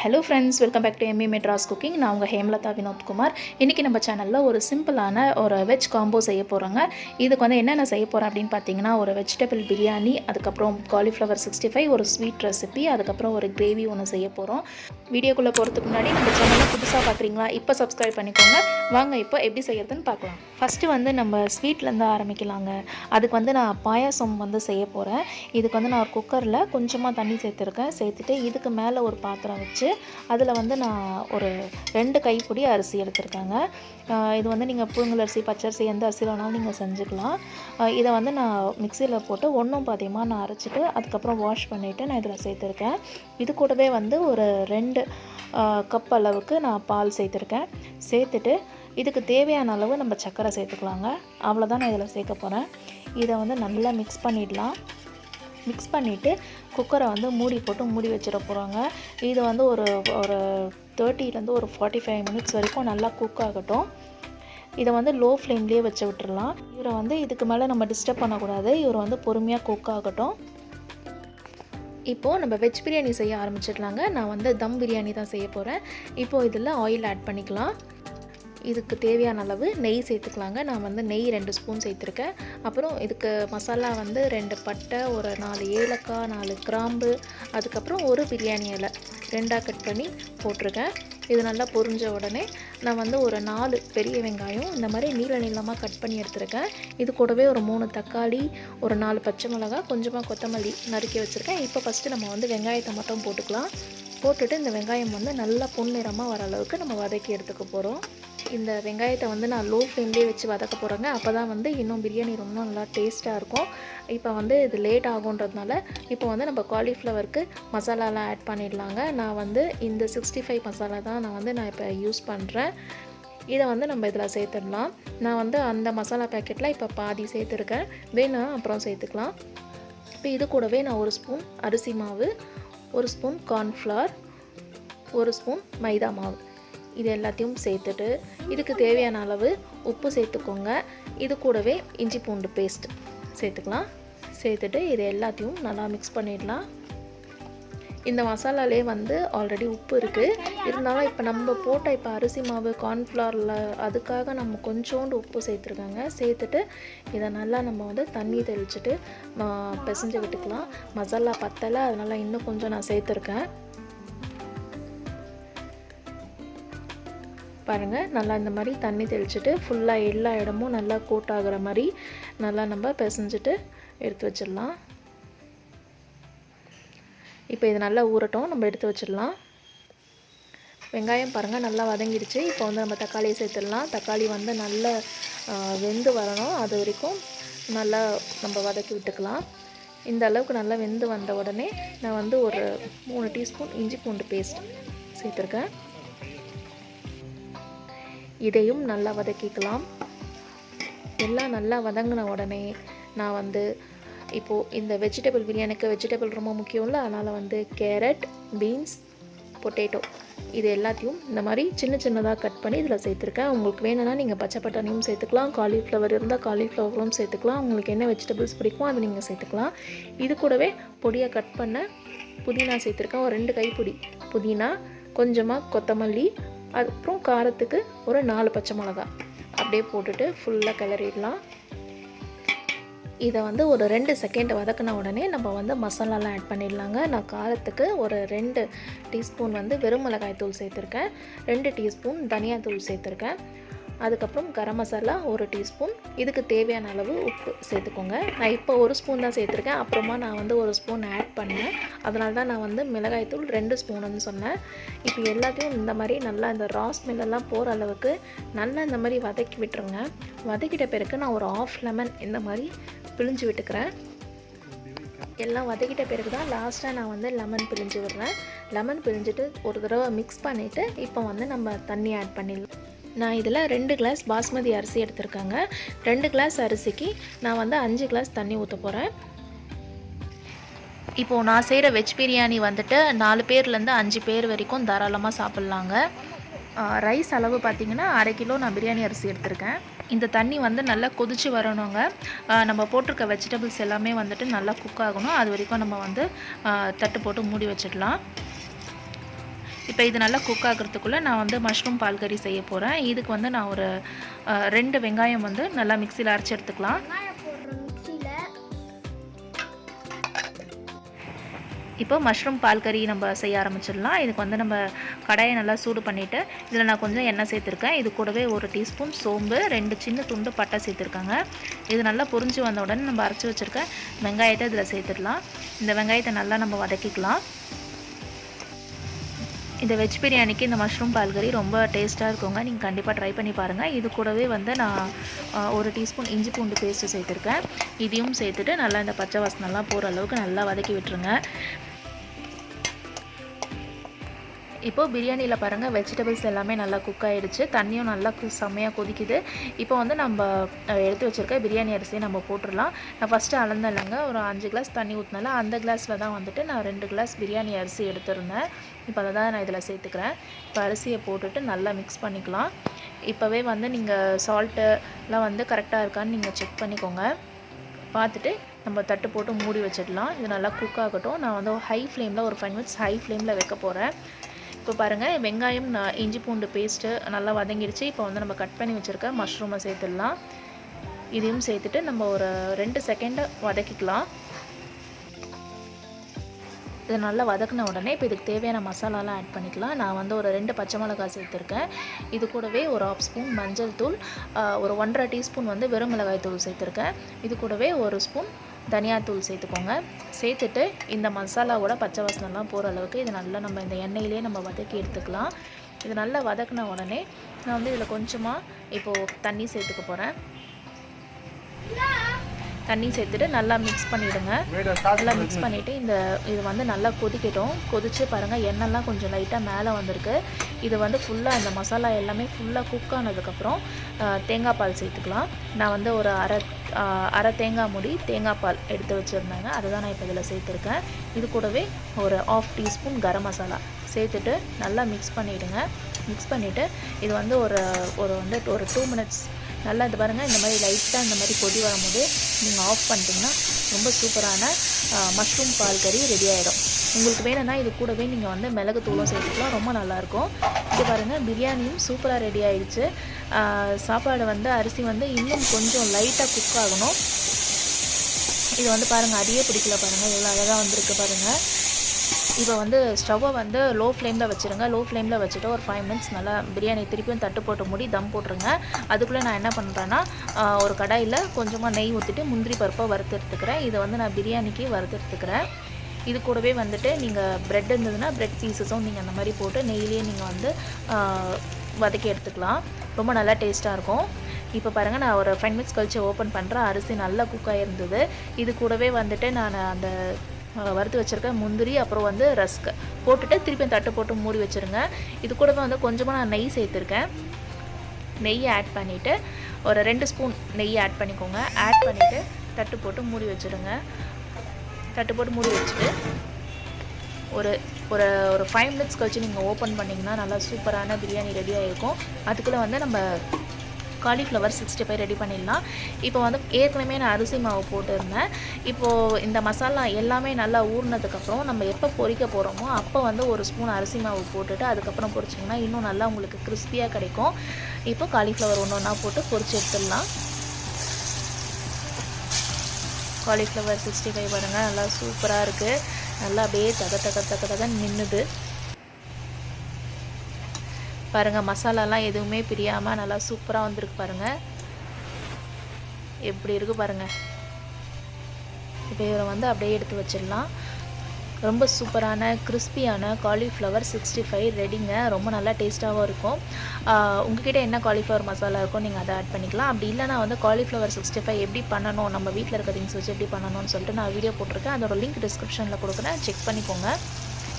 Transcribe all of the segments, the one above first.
Hello friends, welcome back to yummymadrascooking. நான் உங்கள் ஹேமலதா வினோத்குமார். இன்றைக்கி நம்ம சேனலில் ஒரு சிம்பிளான ஒரு வெஜ் காம்போ செய்ய போகிறோங்க. இதுக்கு வந்து என்னென்ன செய்ய போகிறேன் அப்படின்னு பார்த்தீங்கன்னா, ஒரு வெஜிடபிள் பிரியாணி, அதுக்கப்புறம் காலிஃப்ளவர் 65, ஒரு ஸ்வீட் ரெசிபி, அதுக்கப்புறம் ஒரு கிரேவி ஒன்று செய்ய போகிறோம். வீடியோக்குள்ளே போகிறதுக்கு முன்னாடி நம்ம சேனலை புதுசாக பார்க்குறீங்களா, இப்போ சப்ஸ்கிரைப் பண்ணிக்கோங்க. வாங்க இப்போ எப்படி செய்யறதுன்னு பார்க்கலாம். ஃபஸ்ட்டு வந்து நம்ம ஸ்வீட்லேருந்து ஆரம்பிக்கலாங்க. அதுக்கு வந்து நான் பாயாசம் வந்து செய்ய போகிறேன். இதுக்கு வந்து நான் ஒரு குக்கரில் கொஞ்சமாக தண்ணி சேர்த்துட்டு இதுக்கு மேலே ஒரு பாத்திரம் வச்சு அதில் வந்து நான் ஒரு 2 கைப்பிடி அரிசி எடுத்துருக்கேங்க. இது வந்து நீங்கள் புழுங்கல் அரிசி, பச்சரிசி எந்த அரிசி வேணாலும் நீங்கள் செஞ்சுக்கலாம். இதை வந்து நான் மிக்சியில் போட்டு ஒன்றும் பாதியமாக நான் அரைச்சிட்டு அதுக்கப்புறம் வாஷ் பண்ணிவிட்டு நான் இதில் சேர்த்துருக்கேன். இது கூடவே வந்து ஒரு 2 கப் அளவுக்கு நான் பால் சேர்த்துட்டு இதுக்கு தேவையான அளவு நம்ம சர்க்கரை சேர்த்துக்கலாங்க. அவ்வளோதான் நான் இதில் சேர்க்க போகிறேன். இதை வந்து நல்லா மிக்ஸ் பண்ணிவிட்டு குக்கரை வந்து மூடி வச்சிட போகிறோங்க. இது வந்து ஒரு 30லேருந்து ஒரு 45 மினிட்ஸ் வரைக்கும் நல்லா குக் ஆகட்டும். இதை வந்து லோ ஃப்ளேம்லேயே வச்சு விட்டுடலாம். இவரை வந்து இதுக்கு மேலே நம்ம டிஸ்டர்ப் பண்ணக்கூடாது. இவர் வந்து பொறுமையாக குக் ஆகட்டும். இப்போது நம்ம வெஜ் பிரியாணி செய்ய ஆரம்பிச்சிடலாங்க. நான் வந்து தம் பிரியாணி தான் செய்ய போகிறேன். இப்போது இதில் ஆயில் ஆட் பண்ணிக்கலாம். இதுக்கு தேவையான அளவு நெய் சேர்த்துக்கலாங்க. நான் வந்து நெய் 2 ஸ்பூன் சேர்த்துருக்கேன். அப்புறம் இதுக்கு மசாலா வந்து 2 பட்டை, ஒரு 4 ஏலக்காய், 4 கிராம்பு, அதுக்கப்புறம் ஒரு பிரியாணி இலை 2ஆக கட் பண்ணி போட்டிருக்கேன். இது நல்லா பொரிஞ்ச உடனே நான் வந்து ஒரு 4 பெரிய வெங்காயம் இந்த மாதிரி நீளமாக கட் பண்ணி எடுத்துருக்கேன். இது கூடவே ஒரு 3 தக்காளி, ஒரு 4 பச்சை மிளகாய், கொஞ்சமாக கொத்தமல்லி நறுக்கி வச்சுருக்கேன். இப்போ ஃபஸ்ட்டு நம்ம வந்து வெங்காயத்தை மட்டும் போட்டுட்டு இந்த வெங்காயம் வந்து நல்லா பொன்னிறமாக வர அளவுக்கு நம்ம வதக்கி எடுத்துக்க போகிறோம். இந்த வெங்காயத்தை வந்து நான் லோ ஃப்ளேம்லேயே வச்சு வதக்க போகிறேங்க. அப்போ தான் வந்து இன்னும் பிரியாணி ரொம்ப நல்லா டேஸ்ட்டாக இருக்கும். இப்போ வந்து இது லேட் ஆகுன்றதுனால இப்போ வந்து நம்ம காலிஃப்ளவருக்கு மசாலாலாம் ஆட் பண்ணிடலாங்க. நான் வந்து இந்த 65 மசாலா தான் நான் இப்போ யூஸ் பண்ணுறேன். இதை வந்து நம்ம இதில் சேர்த்துடலாம். நான் வந்து அந்த மசாலா பேக்கெட்டில் இப்போ பாதி சேர்த்துருக்கேன். வேணா அப்புறம் சேர்த்துக்கலாம். இப்போ இது கூடவே நான் 1 ஸ்பூன் அரிசி மாவு, 1 ஸ்பூன் கார்ன்ஃப்ளவர், 1 ஸ்பூன் மைதா மாவு, இது எல்லாத்தையும் சேர்த்துட்டு இதுக்கு தேவையான அளவு உப்பு சேர்த்துக்கோங்க. இது கூடவே இஞ்சி பூண்டு பேஸ்ட் சேர்த்துட்டு இது எல்லாத்தையும் நல்லா மிக்ஸ் பண்ணிடலாம். இந்த மசாலாலே வந்து ஆல்ரெடி உப்பு இருக்குது. இருந்தாலும் இப்போ நம்ம போட்ட அரிசி மாவு, கார்ன்ஃப்ளவரில் அதுக்காக நம்ம கொஞ்சோண்டு உப்பு சேர்த்துட்டு இதை நல்லா நம்ம வந்து தண்ணி தெளிச்சுட்டு பிசைஞ்சு விட்டுக்கலாம். மசாலா பத்தலை, அதனால் இன்னும் கொஞ்சம் நான் சேர்த்துருக்கேன். பாருங்கள், நல்லா இந்த மாதிரி தண்ணி தெளிச்சுட்டு ஃபுல்லாக எல்லா இடமும் நல்லா கோட் ஆகிற மாதிரி நல்லா நம்ம பிசைஞ்சிட்டு எடுத்து வச்சிடலாம். இப்போ இது நல்லா ஊறட்டும், நம்ம எடுத்து வச்சிடலாம். வெங்காயம் பாருங்கள் நல்லா வதங்கிடுச்சு. இப்போ வந்து நம்ம தக்காளியை சேர்த்துடலாம். தக்காளி வந்து நல்லா வெந்து வரணும். அது வரைக்கும் நல்லா நம்ம வதக்கி விட்டுக்கலாம். இந்த அளவுக்கு நல்லா வெந்து வந்த உடனே நான் வந்து ஒரு 3 டீஸ்பூன் இஞ்சி பூண்டு பேஸ்ட் சேர்த்துருக்கேன். இதையும் நல்லா வதக்கிக்கலாம். எல்லாம் நல்லா வதங்கின உடனே நான் வந்து இப்போது இந்த வெஜிடபிள் பிரியாணிக்கு வெஜிடபிள் ரொம்ப முக்கியம்ல, அதனால் வந்து கேரட், பீன்ஸ், பொட்டேட்டோ இது எல்லாத்தையும் இந்த மாதிரி சின்னதாக கட் பண்ணி இதில் சேர்த்துருக்கேன். உங்களுக்கு வேணும்னா நீங்கள் பச்சை பட்டாணியும் சேர்த்துக்கலாம். காலிஃப்ளவர் இருந்தால் காலிஃப்ளவரும் சேர்த்துக்கலாம். உங்களுக்கு என்ன வெஜிடபிள்ஸ் பிடிக்குமோ அதை நீங்கள் சேர்த்துக்கலாம். இது கூடவே பொடியாக கட் பண்ண புதினா சேர்த்துருக்கேன். ஒரு 2 கைப்பிடி புதினா, கொஞ்சமாக கொத்தமல்லி, அதுக்கப்புறம் காரத்துக்கு ஒரு 4 பச்சை மிளகாய் அப்படியே போட்டுட்டு ஃபுல்லாக கிளறிடலாம். இதை வந்து ஒரு 2 செகண்ட் வதக்கின உடனே நம்ம வந்து மசாலாலாம் ஆட் பண்ணிடலாங்க. நான் காரத்துக்கு ஒரு 2 டீஸ்பூன் வந்து வெறும் மிளகாய் தூள் சேர்த்துருக்கேன். 2 டீஸ்பூன் தனியாத்தூள் சேர்த்துருக்கேன். அதுக்கப்புறம் கரம் மசாலா 1 டீஸ்பூன். இதுக்கு தேவையான அளவு உப்பு சேர்த்துக்கோங்க. நான் இப்போ 1 ஸ்பூன் தான் சேர்த்துருக்கேன். அப்புறமா நான் வந்து 1 ஸ்பூன் ஆட் பண்ணேன். அதனால தான் நான் வந்து மிளகாய் தூள் 2 ஸ்பூனுன்னு சொன்னேன். இப்போ எல்லாத்தையும் இந்த மாதிரி நல்லா இந்த ஸ்மெல்லாம் போகிற அளவுக்கு நல்லா இந்த மாதிரி வதக்கி விட்டுருங்க. வதக்கிட்ட பிறகு நான் ஒரு 1/2 லெமன் இந்த மாதிரி பிழிஞ்சு விட்டுக்கிறேன். எல்லாம் வதக்கிட்ட பிறகு தான் லாஸ்ட்டாக நான் வந்து லெமன் பிழிஞ்சு விடுறேன். லெமன் பிழிஞ்சிட்டு ஒரு தடவை மிக்ஸ் பண்ணிவிட்டு இப்போ வந்து நம்ம தண்ணி ஆட் பண்ணிடலாம். நான் இதில் 2 கிளாஸ் பாஸ்மதி அரிசி எடுத்திருக்கேங்க. 2 கிளாஸ் அரிசிக்கு நான் வந்து 5 கிளாஸ் தண்ணி ஊற்ற போகிறேன். இப்போது நான் செய்கிற வெஜ் பிரியாணி வந்துட்டு 4 பேர்லேருந்து 5 பேர் வரைக்கும் தாராளமாக சாப்பிட்லாங்க. ரைஸ் அளவு பார்த்திங்கன்னா 1/2 கிலோ நான் பிரியாணி அரிசி எடுத்திருக்கேன். இந்த தண்ணி வந்து நல்லா கொதித்து வரணுங்க. நம்ம போட்டிருக்க வெஜிடபிள்ஸ் எல்லாமே வந்துட்டு நல்லா குக் ஆகணும். அது வரைக்கும் நம்ம வந்து தட்டு போட்டு மூடி வச்சிடலாம். இப்போ இது நல்லா குக் ஆகிறதுக்குள்ளே நான் வந்து மஷ்ரூம் பால் கறி செய்ய போகிறேன். இதுக்கு வந்து நான் ஒரு 2 வெங்காயம் வந்து நல்லா மிக்சியில் அரைச்சி எடுத்துக்கலாம். இப்போ மஷ்ரூம் பால் கறி நம்ம செய்ய ஆரம்பிச்சிடலாம். இதுக்கு வந்து நம்ம கடாயை நல்லா சூடு பண்ணிவிட்டு இதில் நான் கொஞ்சம் எண்ணெய் சேர்த்துருக்கேன். இது கூடவே 1 டீஸ்பூன் சோம்பு, 2 சின்ன துண்டு பட்டை சேர்த்துருக்காங்க. இது நல்லா பொரிஞ்சு வந்த உடனே நம்ம அரைச்சி வச்சுருக்க வெங்காயத்தை இதில் சேர்த்துடலாம். இந்த வெங்காயத்தை நல்லா நம்ம வதக்கிக்கலாம். இந்த வெஜ் பிரியாணிக்கு இந்த மஷ்ரூம் பால் கறி ரொம்ப டேஸ்ட்டாக இருக்குங்க. நீங்கள் கண்டிப்பாக ட்ரை பண்ணி பாருங்கள். இது கூடவே வந்து நான் 1 டீஸ்பூன் இஞ்சி பூண்டு பேஸ்ட்டு சேர்த்துருக்கேன். இதையும் சேர்த்துட்டு நல்லா இந்த பச்சை வாசனைலாம் போகிற அளவுக்கு நல்லா வதக்கி விட்டுருங்க. இப்போது பிரியாணியில் பாருங்கள் வெஜிடபிள்ஸ் எல்லாமே நல்லா குக் ஆகிடுச்சு. தண்ணியும் நல்லா செம்மையாக கொதிக்குது. இப்போ வந்து நம்ம எடுத்து வச்சுருக்க பிரியாணி அரிசியை நம்ம போட்டுடலாம். நான் ஃபஸ்ட்டு அளந்தேன்லங்க, ஒரு 5 கிளாஸ் தண்ணி ஊற்றினால அந்த கிளாஸில் தான் வந்துட்டு நான் 2 கிளாஸ் பிரியாணி அரிசி எடுத்துருந்தேன். இப்போ அதை தான் நான் இதில் சேர்த்துக்கிறேன். இப்போ அரிசியை போட்டுட்டு நல்லா மிக்ஸ் பண்ணிக்கலாம். இப்போவே வந்து நீங்கள் சால்ட்டுலாம் வந்து கரெக்டாக இருக்கான்னு நீங்கள் செக் பண்ணிக்கோங்க. பார்த்துட்டு நம்ம தட்டு போட்டு மூடி வச்சிடலாம். இது நல்லா குக் ஆகட்டும். நான் வந்து ஹை ஃப்ளேமில் ஒரு 5 மினிட்ஸ் ஹை ஃப்ளேமில் வைக்க போகிறேன். இப்போ பாருங்கள் வெங்காயம் இஞ்சி பூண்டு பேஸ்ட்டு நல்லா வதங்கிடுச்சு. இப்போ வந்து நம்ம கட் பண்ணி வச்சுருக்க மஷ்ரூமை சேர்த்துடலாம். இதையும் சேர்த்துட்டு நம்ம ஒரு 2 செகண்டு வதக்கிக்கலாம். இது நல்லா வதக்கின உடனே இப்போ இதுக்கு தேவையான மசாலாலாம் ஆட் பண்ணிக்கலாம். நான் வந்து ஒரு 2 பச்சை மிளகாய் சேர்த்துருக்கேன். இது கூடவே ஒரு 1/2 ஸ்பூன் மஞ்சள் தூள், ஒரு 1.5 டீஸ்பூன் வந்து வெறும் மிளகாய் தூள் சேர்த்துருக்கேன். இது கூடவே 1 ஸ்பூன் தனியாத்தூள் சேர்த்துக்கோங்க. சேர்த்துட்டு இந்த மசாலாவோட பச்சை வாசனைலாம் போகிற அளவுக்கு இது நல்லா நம்ம இந்த எண்ணெயிலே நம்ம வதக்கி எடுத்துக்கலாம். இது நல்லா வதக்கின உடனே நான் வந்து இதில் கொஞ்சமாக இப்போது தண்ணி சேர்த்துக்க போகிறேன். தண்ணி சேர்த்துட்டு நல்லா மிக்ஸ் பண்ணிவிடுங்க. நல்லா மிக்ஸ் பண்ணிவிட்டு இது வந்து நல்லா கொதிக்கட்டும். கொதித்து பாருங்கள் எண்ணெய்லாம் கொஞ்சம் லைட்டாக மேலே வந்திருக்கு. இது வந்து ஃபுல்லாக இந்த மசாலா எல்லாமே ஃபுல்லாக குக் ஆனதுக்கப்புறம் தேங்காய் பால் சேர்த்துக்கலாம். நான் வந்து ஒரு அரை தேங்காய் மூடி தேங்காய் பால் எடுத்து வச்சுருந்தாங்க. அதை தான் நான் இப்போ இதில் சேர்த்துருக்கேன். இது கூடவே ஒரு 1/2 டீஸ்பூன் கரம் மசாலா சேர்த்துட்டு நல்லா மிக்ஸ் பண்ணிவிடுங்க. மிக்ஸ் பண்ணிவிட்டு இது வந்து ஒரு 2 மினிட்ஸ் நல்லா இது பாருங்கள். இந்த மாதிரி லைட்டாக இந்த மாதிரி கொதி வரும்போது நீங்கள் ஆஃப் பண்ணிட்டீங்கன்னா ரொம்ப சூப்பரான மஷ்ரூம் பால் கறி ரெடி ஆகிடும். உங்களுக்கு வேணும்னா இது கூடவே நீங்கள் வந்து மிளகு தூளும் சேர்த்துக்கலாம். ரொம்ப நல்லாயிருக்கும். இது பாருங்கள் பிரியாணியும் சூப்பராக ரெடி ஆகிடுச்சு. சாப்பாடு வந்து அரிசி வந்து இன்னும் கொஞ்சம் லைட்டாக குக் ஆகணும். இது வந்து பாருங்கள் அடியே பிடிக்கல பாருங்கள், எவ்வளோ அழகாக வந்திருக்கு பாருங்கள். இப்போ வந்து ஸ்டவ்வை வந்து லோ ஃப்ளேமில் வச்சுருங்க. லோ ஃப்ளேமில் வச்சுட்டு ஒரு 5 மினிட்ஸ் நல்லா பிரியாணி திருப்பியும் தட்டு போட்டு மூடி தம் போட்டுருங்க. அதுக்குள்ளே நான் என்ன பண்ணுறேன்னா ஒரு கடாயில் கொஞ்சமாக நெய் ஊற்றிட்டு முந்திரி பருப்பை வறுத்து எடுத்துக்கிறேன். இதை வந்து நான் பிரியாணிக்கு வறுத்து எடுத்துக்கிறேன். இது கூடவே வந்துட்டு நீங்கள் ப்ரெட் இருந்ததுன்னா ப்ரெட் பீசஸும் நீங்கள் அந்த மாதிரி போட்டு நெய்லேயே நீங்கள் வந்து வதக்கி எடுத்துக்கலாம். ரொம்ப நல்லா டேஸ்ட்டாக இருக்கும். இப்போ பாருங்கள் நான் ஒரு 5 மினிட்ஸ் கழித்து ஓப்பன் பண்ணுறேன். அரிசி நல்லா குக் ஆகிருந்தது. இது கூடவே வந்துட்டு நான் அந்த வறுத்து வச்சுருக்க முந்திரி அப்புறம் வந்து ரஸ்க் போட்டுட்டு திருப்பி தட்டு போட்டு மூடி வச்சுருங்க. இது கூடவே வந்து கொஞ்சமாக நான் நெய் சேர்த்துருக்கேன். நெய்யை ஆட் பண்ணிவிட்டு ஒரு 2 ஸ்பூன் நெய்யை ஆட் பண்ணிக்கோங்க. ஆட் பண்ணிவிட்டு தட்டு போட்டு மூடி வச்சுருங்க. தட்டு போட்டு மூடி வச்சுட்டு ஒரு ஒரு ஒரு 5 மினிட்ஸ் கழிச்சு நீங்கள் ஓப்பன் பண்ணிங்கன்னா நல்லா சூப்பரான பிரியாணி ரெடியாக இருக்கும். அதுக்குள்ளே வந்து நம்ம காலிஃப்ளவர் 65 ரெடி பண்ணிடலாம். இப்போ வந்து ஏற்கனவே நான் அரிசி மாவு போட்டுருந்தேன். இப்போது இந்த மசாலா எல்லாமே நல்லா ஊறினதுக்கப்புறம் நம்ம எப்போ பொரிக்க போகிறோமோ அப்போ வந்து 1 ஸ்பூன் அரிசி மாவு போட்டுட்டு அதுக்கப்புறம் பொரிச்சிங்கன்னா இன்னும் நல்லா உங்களுக்கு கிறிஸ்பியாக கிடைக்கும். இப்போ காலிஃப்ளவர் ஒன்றா போட்டு பொரிச்சு எடுத்துடலாம். காலிஃப்ளவர் 65 பாருங்கள் நல்லா சூப்பராக இருக்குது. நல்லா அப்படியே தக நின்றுது பாருங்கள். மசாலாலாம் எதுவுமே பிரியாமல் நல்லா சூப்பராக வந்திருக்கு பாருங்கள். எப்படி இருக்குது பாருங்கள். இப்போ இவரை வந்து அப்படியே எடுத்து வச்சிடலாம். ரொம்ப சூப்பரான கிறிஸ்பியான காலிஃப்ளவர் 65 ரெடிங்க. ரொம்ப நல்லா டேஸ்ட்டாகவும் இருக்கும். உங்ககிட்ட என்ன காலிஃப்ளவர் மசாலா இருக்கும் நீங்கள் அதை ஆட் பண்ணிக்கலாம். அப்படி இல்லைனா வந்து காலிஃப்ளவர் 65 எப்படி பண்ணணும், நம்ம வீட்டில் இருக்க திங்ஸ் வச்சு எப்படி பண்ணணும்னு சொல்லிட்டு நான் வீடியோ போட்டிருக்கேன். அதோட லிங்க் டிஸ்கிரிப்ஷனில் கொடுக்குறேன், செக் பண்ணிக்கோங்க.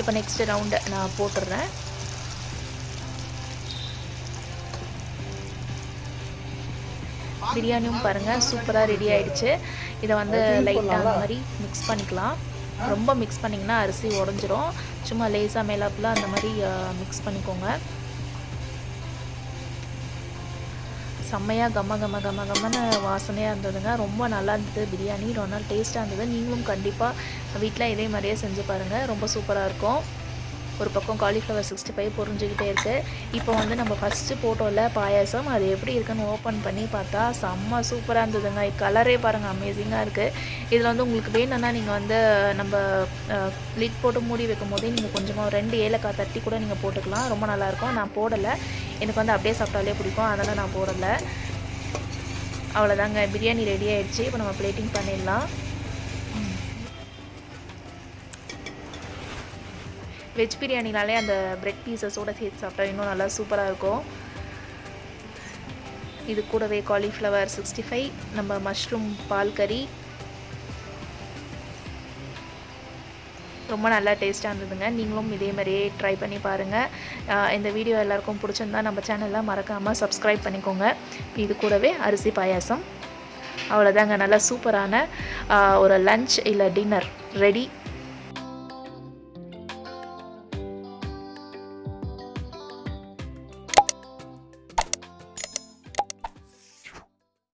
இப்போ நெக்ஸ்ட் ரவுண்டு நான் போட்டுடுறேன். பிரியாணியும் பாருங்கள் சூப்பராக ரெடி ஆகிடுச்சு. இதை வந்து லைட்டாக அந்த மாதிரி மிக்ஸ் பண்ணிக்கலாம். ரொம்ப மிக்ஸ் பண்ணிங்கன்னா அரிசி உடஞ்சிரும். சும்மா லேசாக மேலாப்பில் அந்த மாதிரி மிக்ஸ் பண்ணிக்கோங்க. செம்மையாக கம்மன்னு வாசனையாக இருந்ததுங்க. ரொம்ப நல்லா இருந்தது பிரியாணி. ரொம்ப நாள் டேஸ்ட்டாக இருந்தது. நீங்களும் கண்டிப்பாக வீட்டில் இதே மாதிரியே செஞ்சு பாருங்கள். ரொம்ப சூப்பராக இருக்கும். ஒரு பக்கம் காலிஃப்ளவர் 65 பொரிஞ்சுக்கிட்டே இருக்குது. இப்போ வந்து நம்ம ஃபஸ்ட்டு போட்டோம்ல பாயாசம், அது எப்படி இருக்குன்னு ஓப்பன் பண்ணி பார்த்தா செம்ம சூப்பராக இருந்ததுங்க. கலரே பாருங்கள் அமேசிங்காக இருக்குது. இதில் வந்து உங்களுக்கு வேணும்னா நீங்கள் வந்து நம்ம லிட் போட்டு மூடி வைக்கும் போதே நீங்கள் கொஞ்சமாக 2 ஏலக்காய் தட்டி கூட நீங்கள் போட்டுக்கலாம். ரொம்ப நல்லாயிருக்கும். நான் போடலை, எனக்கு வந்து அப்படியே சாப்பிட்டாலே பிடிக்கும், அதனால் நான் போடலை. அவ்வளோதாங்க, பிரியாணி ரெடி ஆகிடுச்சு. இப்போ நம்ம பிளேட்டிங் பண்ணிடலாம். வெஜ் பிரியாணினாலே அந்த பிரெட் பீசஸோடு சேர்த்து சாப்பிட்டா இன்னும் நல்லா சூப்பராக இருக்கும். இது கூடவே காலிஃப்ளவர் 65, நம்ம மஷ்ரூம் பால் கறி ரொம்ப நல்லா டேஸ்ட்டாக இருந்ததுங்க. நீங்களும் இதே மாதிரியே ட்ரை பண்ணி பாருங்கள். இந்த வீடியோ எல்லாருக்கும் பிடிச்சிருந்தா நம்ம சேனலில் மறக்காமல் சப்ஸ்கிரைப் பண்ணிக்கோங்க. இது கூடவே அரிசி பாயாசம். அவ்வளோதாங்க, நல்லா சூப்பரான ஒரு லன்ச் இல்லை டின்னர் ரெடி.